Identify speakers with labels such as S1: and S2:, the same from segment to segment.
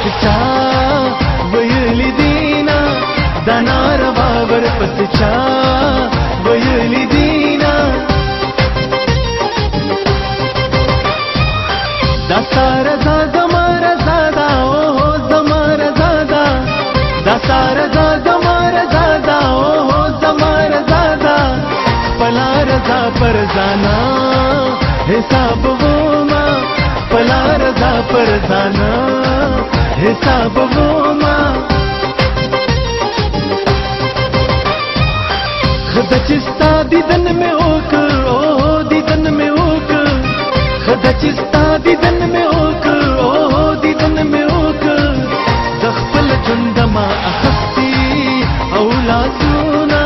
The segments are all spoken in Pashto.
S1: پس چا ویلی دینا دا ناروا ورپس چا ویلی دینا دا سارزا زما رضا دا اوہو زما رضا دا دا سارزا زما رضا دا اوہو زما رضا دا پلا رضا پر زانا حساب وما پلا رضا پر زانا حساب وما خدا چستا دیدن میں اوکر اوہو دیدن میں اوکر خدا چستا دیدن میں اوکر اوہو دیدن میں اوکر دخپل جندما اخستی اولادونا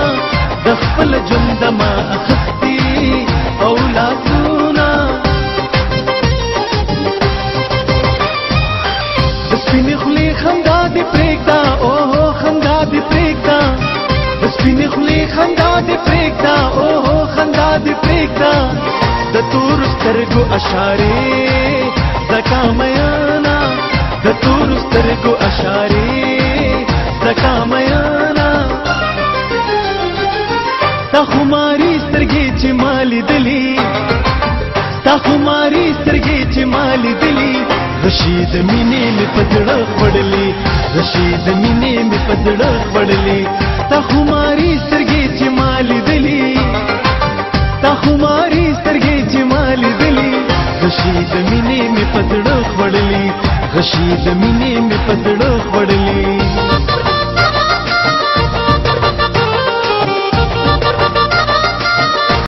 S1: دخپل جندما اخستی اولادونا دسپینی خلی خندا دی پریکدا اوہو خندا دی پریکدا دسپینی خلی خندا دی پریکدا اوہو خندا دی پریکدا د تور سترګو اشارې زکا میانا د تور سترګو اشارې زکا میانا تا خماري سترګې چې مالي دلی تا خماري سترګې چې مالي دلی رشید مینې مې پزړه خړلې رشید مینې مې پزړه خړلې تا خماري سترګې چې مالي دلی تا خماري سترګې چې مالي دلی رشید مینې مې پزړه خړلې رشید مینې مې